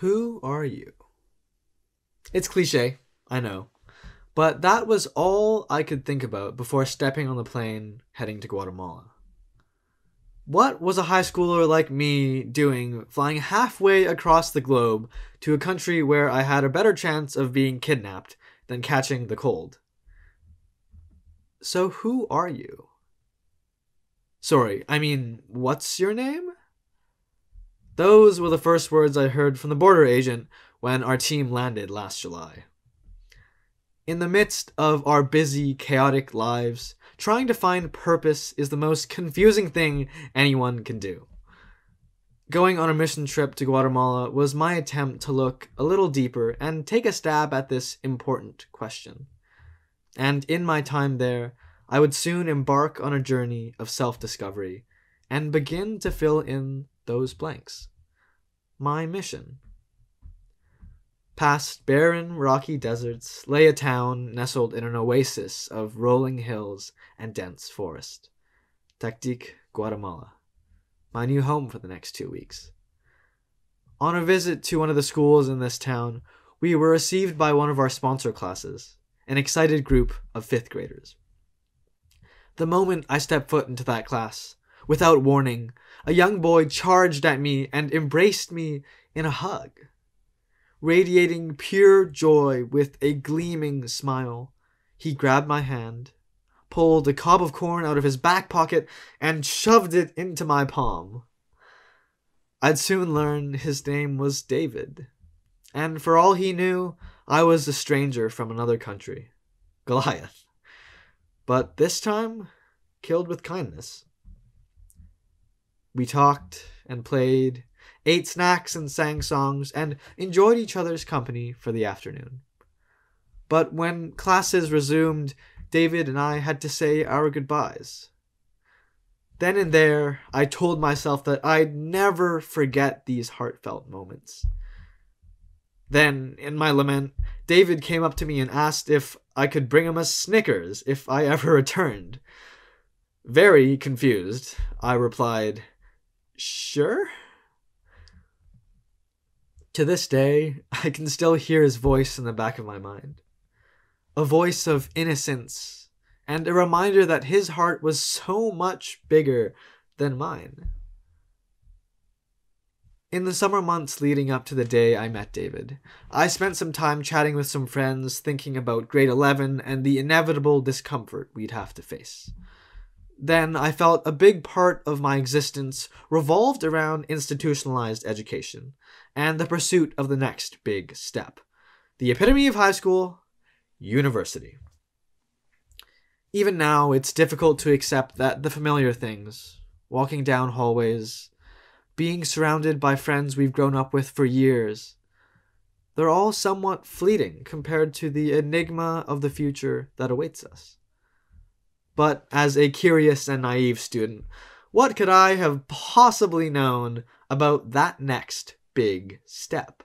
Who are you? It's cliche, I know, but that was all I could think about before stepping on the plane heading to Guatemala. What was a high schooler like me doing flying halfway across the globe to a country where I had a better chance of being kidnapped than catching the cold? So who are you? Sorry, I mean, what's your name? Those were the first words I heard from the border agent when our team landed last July. In the midst of our busy, chaotic lives, trying to find purpose is the most confusing thing anyone can do. Going on a mission trip to Guatemala was my attempt to look a little deeper and take a stab at this important question. And in my time there, I would soon embark on a journey of self-discovery and begin to fill in those blanks. My mission. Past barren, rocky deserts lay a town nestled in an oasis of rolling hills and dense forest. TEDxCroftonHouseSchool, Guatemala. My new home for the next 2 weeks. On a visit to one of the schools in this town, we were received by one of our sponsor classes, an excited group of 5th graders. The moment I stepped foot into that class, without warning, a young boy charged at me and embraced me in a hug. Radiating pure joy with a gleaming smile, he grabbed my hand, pulled a cob of corn out of his back pocket, and shoved it into my palm. I'd soon learn his name was David, and for all he knew, I was a stranger from another country, Goliath. But this time, killed with kindness. We talked and played, ate snacks and sang songs, and enjoyed each other's company for the afternoon. But when classes resumed, David and I had to say our goodbyes. Then and there, I told myself that I'd never forget these heartfelt moments. Then, in my lament, David came up to me and asked if I could bring him a Snickers if I ever returned. Very confused, I replied, "Sure?" To this day, I can still hear his voice in the back of my mind. A voice of innocence, and a reminder that his heart was so much bigger than mine. In the summer months leading up to the day I met David, I spent some time chatting with some friends, thinking about grade 11 and the inevitable discomfort we'd have to face. Then I felt a big part of my existence revolved around institutionalized education and the pursuit of the next big step. The epitome of high school, university. Even now, it's difficult to accept that the familiar things, walking down hallways, being surrounded by friends we've grown up with for years, they're all somewhat fleeting compared to the enigma of the future that awaits us. But as a curious and naive student, what could I have possibly known about that next big step?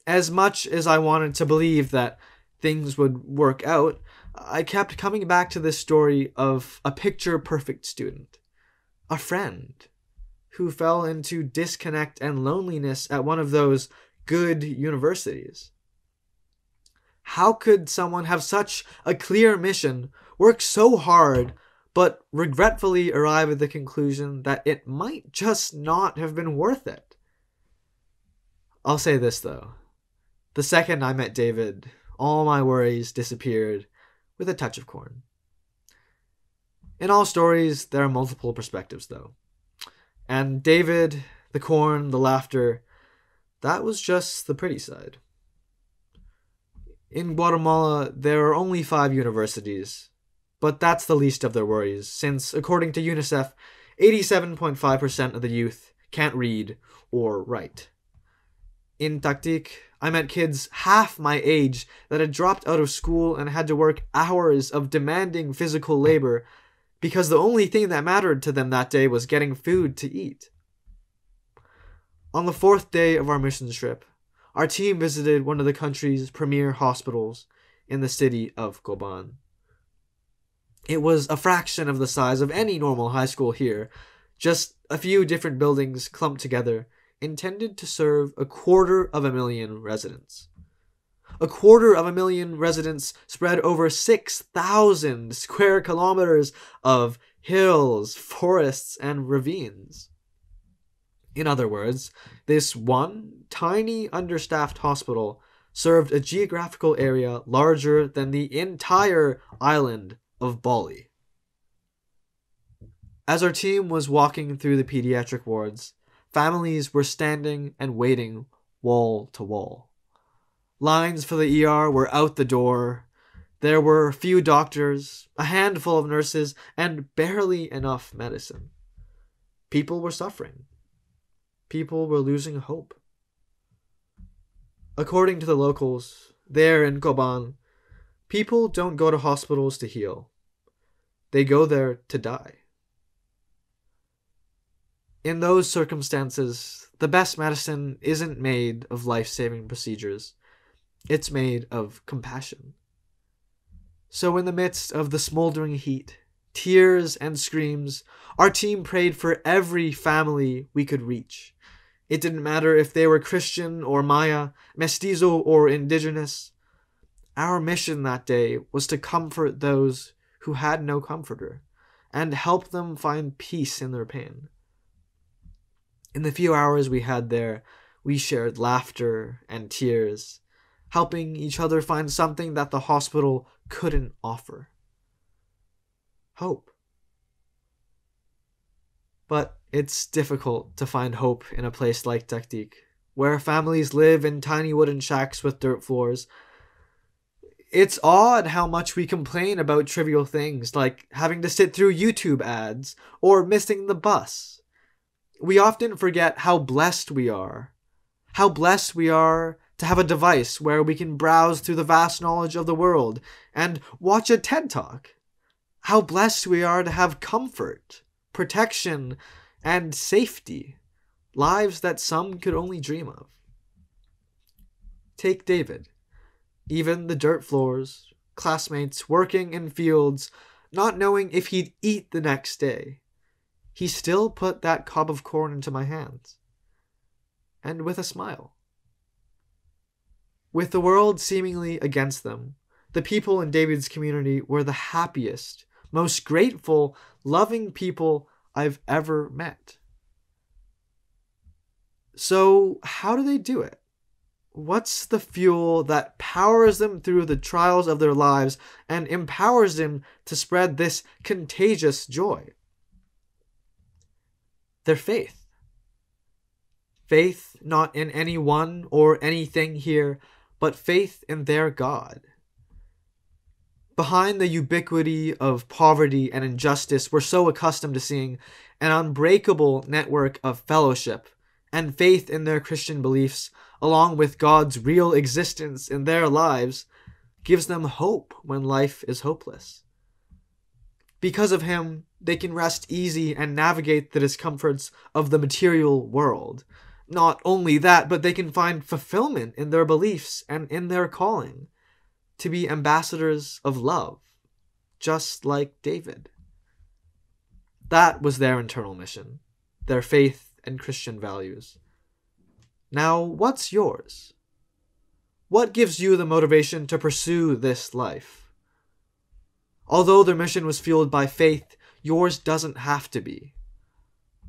As much as I wanted to believe that things would work out, I kept coming back to this story of a picture-perfect student, a friend, who fell into disconnect and loneliness at one of those good universities. How could someone have such a clear mission, work so hard, but regretfully arrive at the conclusion that it might just not have been worth it? I'll say this though. The second I met David, all my worries disappeared with a touch of corn. In all stories, there are multiple perspectives though. And David, the corn, the laughter, that was just the pretty side. In Guatemala, there are only 5 universities, but that's the least of their worries, since according to UNICEF, 87.5% of the youth can't read or write. In TEDxCroftonHouseSchool, I met kids half my age that had dropped out of school and had to work hours of demanding physical labor because the only thing that mattered to them that day was getting food to eat. On the 4th day of our mission trip, our team visited one of the country's premier hospitals in the city of Coban. It was a fraction of the size of any normal high school here, just a few different buildings clumped together intended to serve 250,000 residents. 250,000 residents spread over 6,000 square kilometers of hills, forests, and ravines. In other words, this one tiny understaffed hospital served a geographical area larger than the entire island of Bali. As our team was walking through the pediatric wards, families were standing and waiting wall to wall. Lines for the ER were out the door. There were few doctors, a handful of nurses, and barely enough medicine. People were suffering. People were losing hope. According to the locals, there in Koban, people don't go to hospitals to heal. They go there to die. In those circumstances, the best medicine isn't made of life-saving procedures. It's made of compassion. So in the midst of the smoldering heat, tears and screams, our team prayed for every family we could reach. It didn't matter if they were Christian or Maya, mestizo or indigenous. Our mission that day was to comfort those who had no comforter and help them find peace in their pain. In the few hours we had there, we shared laughter and tears, helping each other find something that the hospital couldn't offer. Hope. But it's difficult to find hope in a place like Taktik, where families live in tiny wooden shacks with dirt floors. It's odd how much we complain about trivial things like having to sit through YouTube ads or missing the bus. We often forget how blessed we are. How blessed we are to have a device where we can browse through the vast knowledge of the world and watch a TED Talk. How blessed we are to have comfort, protection, and safety, lives that some could only dream of. Take David. Even the dirt floors, classmates working in fields, not knowing if he'd eat the next day. He still put that cob of corn into my hands. And with a smile. With the world seemingly against them, the people in David's community were the happiest, most grateful, loving people I've ever met. So, how do they do it? What's the fuel that powers them through the trials of their lives and empowers them to spread this contagious joy? Their faith. Faith not in anyone or anything here, but faith in their God. Behind the ubiquity of poverty and injustice, we're so accustomed to seeing an unbreakable network of fellowship and faith in their Christian beliefs, along with God's real existence in their lives, gives them hope when life is hopeless. Because of Him, they can rest easy and navigate the discomforts of the material world. Not only that, but they can find fulfillment in their beliefs and in their calling to be ambassadors of love, just like David. That was their internal mission, their faith and Christian values. Now, what's yours? What gives you the motivation to pursue this life? Although their mission was fueled by faith, yours doesn't have to be.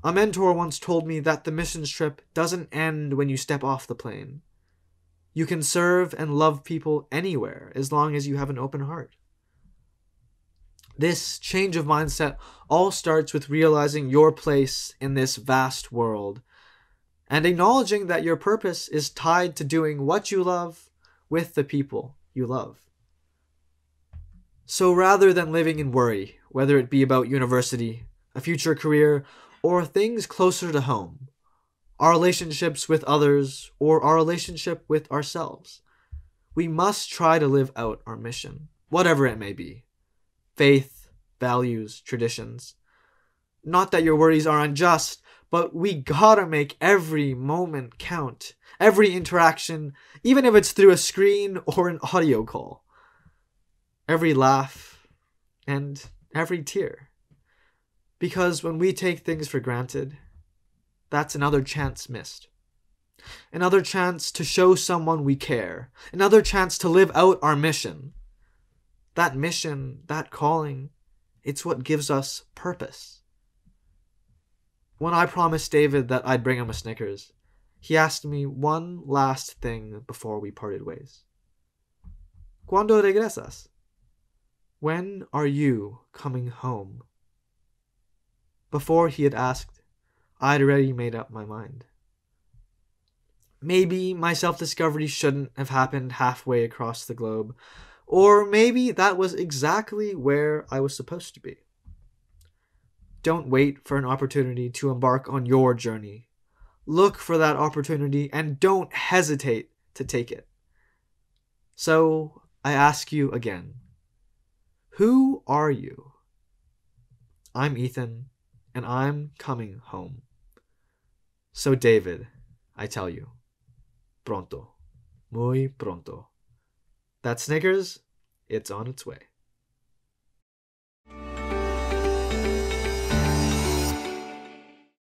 A mentor once told me that the missions trip doesn't end when you step off the plane. You can serve and love people anywhere as long as you have an open heart. This change of mindset all starts with realizing your place in this vast world and acknowledging that your purpose is tied to doing what you love with the people you love. So rather than living in worry, whether it be about university, a future career, or things closer to home, our relationships with others, or our relationship with ourselves, we must try to live out our mission, whatever it may be. Faith, values, traditions. Not that your worries are unjust, but we gotta make every moment count, every interaction, even if it's through a screen or an audio call. Every laugh and every tear. Because when we take things for granted, that's another chance missed. Another chance to show someone we care. Another chance to live out our mission. That mission, that calling, it's what gives us purpose. When I promised David that I'd bring him a Snickers, he asked me one last thing before we parted ways. ¿Cuándo regresas? When are you coming home? Before he had asked, I'd already made up my mind. Maybe my self-discovery shouldn't have happened halfway across the globe, or maybe that was exactly where I was supposed to be. Don't wait for an opportunity to embark on your journey. Look for that opportunity and don't hesitate to take it. So I ask you again, who are you? I'm Ethan, and I'm coming home. So David, I tell you, pronto, muy pronto. That Snickers, it's on its way.